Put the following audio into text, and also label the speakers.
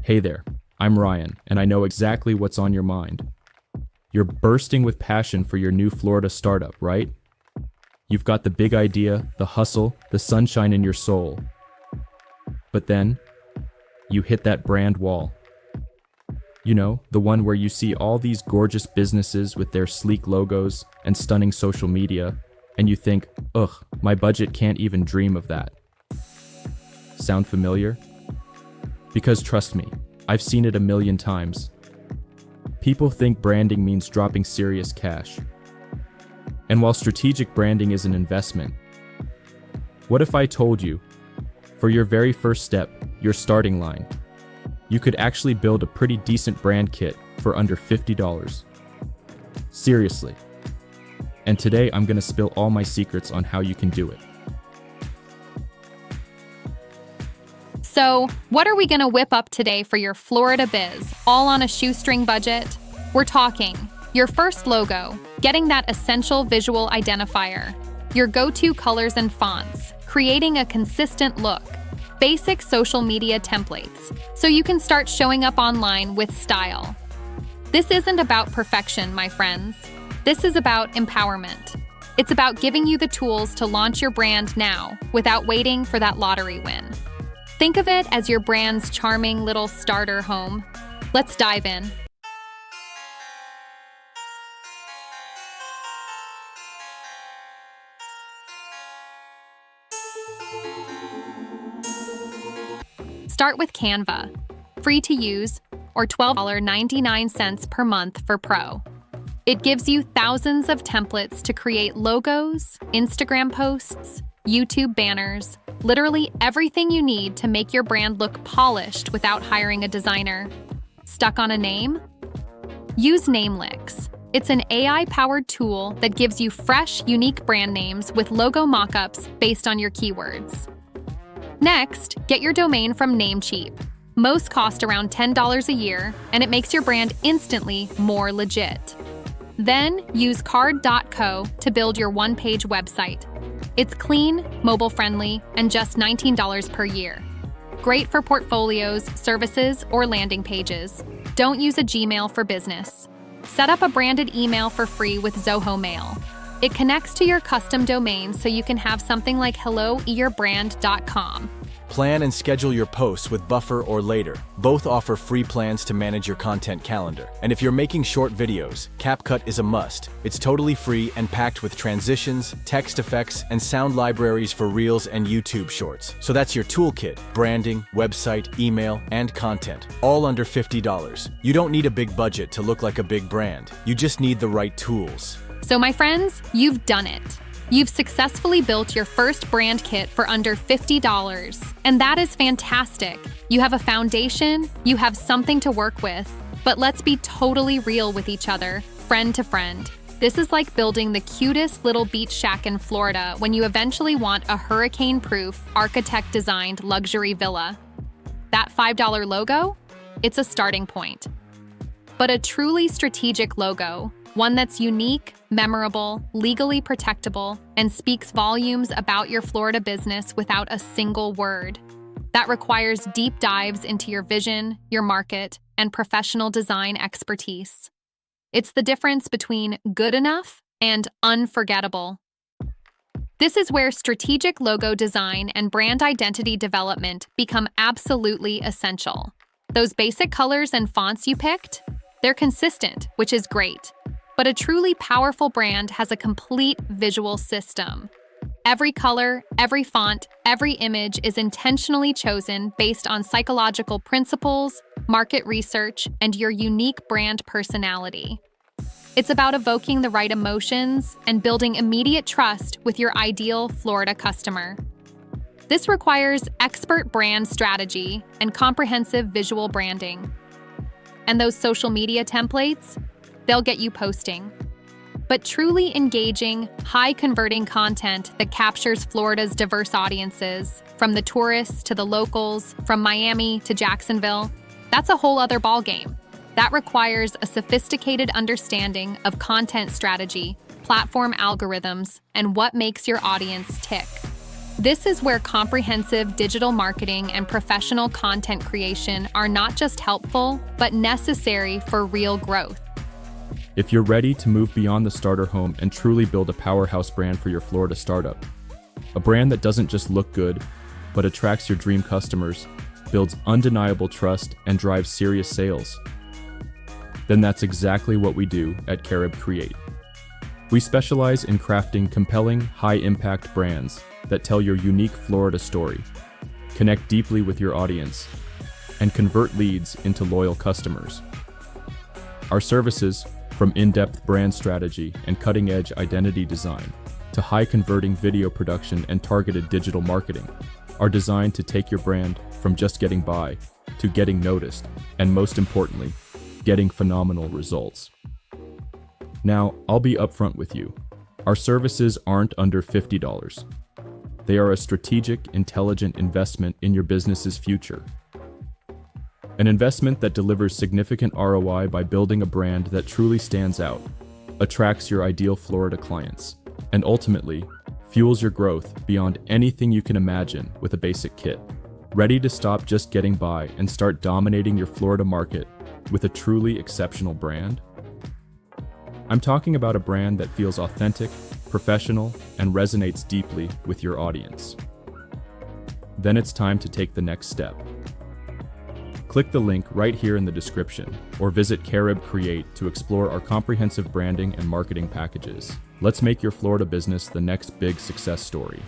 Speaker 1: Hey there, I'm Ryan, and I know exactly what's on your mind. You're bursting with passion for your new Florida startup, right? You've got the big idea, the hustle, the sunshine in your soul. But then, you hit that brand wall. You know, the one where you see all these gorgeous businesses with their sleek logos and stunning social media, and you think, ugh, my budget can't even dream of that. Sound familiar? Because trust me, I've seen it a million times. People think branding means dropping serious cash. And while strategic branding is an investment, what if I told you, for your very first step, your starting line, you could actually build a pretty decent brand kit for under $50. Seriously. And today I'm gonna spill all my secrets on how you can do it.
Speaker 2: So, what are we gonna whip up today for your Florida biz, all on a shoestring budget? We're talking your first logo, getting that essential visual identifier, your go-to colors and fonts, creating a consistent look, basic social media templates, so you can start showing up online with style. This isn't about perfection, my friends. This is about empowerment. It's about giving you the tools to launch your brand now without waiting for that lottery win. Think of it as your brand's charming little starter home. Let's dive in. Start with Canva, free to use, or $12.99 per month for Pro. It gives you thousands of templates to create logos, Instagram posts, YouTube banners, literally everything you need to make your brand look polished without hiring a designer. Stuck on a name? Use NameLix. It's an AI-powered tool that gives you fresh, unique brand names with logo mockups based on your keywords. Next, get your domain from Namecheap. Most cost around $10 a year, and it makes your brand instantly more legit. Then, use card.co to build your one-page website. It's clean, mobile-friendly, and just $19 per year. Great for portfolios, services, or landing pages. Don't use a Gmail for business. Set up a branded email for free with Zoho Mail. It connects to your custom domain so you can have something like helloeyourbrand.com.
Speaker 3: Plan and schedule your posts with Buffer or Later. Both offer free plans to manage your content calendar. And if you're making short videos, CapCut is a must. It's totally free and packed with transitions, text effects, and sound libraries for Reels and YouTube Shorts. So that's your toolkit: branding, website, email, and content, all under $50. You don't need a big budget to look like a big brand. You just need the right tools.
Speaker 2: So my friends, you've done it. You've successfully built your first brand kit for under $50, and that is fantastic. You have a foundation, you have something to work with, but let's be totally real with each other, friend to friend. This is like building the cutest little beach shack in Florida when you eventually want a hurricane-proof, architect-designed luxury villa. That $5 logo? It's a starting point. But a truly strategic logo, one that's unique, memorable, legally protectable, and speaks volumes about your Florida business without a single word. That requires deep dives into your vision, your market, and professional design expertise. It's the difference between good enough and unforgettable. This is where strategic logo design and brand identity development become absolutely essential. Those basic colors and fonts you picked? They're consistent, which is great. But a truly powerful brand has a complete visual system. Every color, every font, every image is intentionally chosen based on psychological principles, market research, and your unique brand personality. It's about evoking the right emotions and building immediate trust with your ideal Florida customer. This requires expert brand strategy and comprehensive visual branding. And those social media templates? They'll get you posting. But truly engaging, high-converting content that captures Florida's diverse audiences, from the tourists to the locals, from Miami to Jacksonville, that's a whole other ballgame. That requires a sophisticated understanding of content strategy, platform algorithms, and what makes your audience tick. This is where comprehensive digital marketing and professional content creation are not just helpful, but necessary for real growth.
Speaker 1: If you're ready to move beyond the starter home and truly build a powerhouse brand for your Florida startup, a brand that doesn't just look good, but attracts your dream customers, builds undeniable trust, and drives serious sales, then that's exactly what we do at Carib Create. We specialize in crafting compelling, high-impact brands that tell your unique Florida story, connect deeply with your audience, and convert leads into loyal customers. Our services, from in-depth brand strategy and cutting-edge identity design to high-converting video production and targeted digital marketing, are designed to take your brand from just getting by to getting noticed, and most importantly, getting phenomenal results. Now, I'll be upfront with you. Our services aren't under $50. They are a strategic, intelligent investment in your business's future. An investment that delivers significant ROI by building a brand that truly stands out, attracts your ideal Florida clients, and ultimately, fuels your growth beyond anything you can imagine with a basic kit. Ready to stop just getting by and start dominating your Florida market with a truly exceptional brand? I'm talking about a brand that feels authentic, professional, and resonates deeply with your audience. Then it's time to take the next step. Click the link right here in the description, or visit Carib Create to explore our comprehensive branding and marketing packages. Let's make your Florida business the next big success story.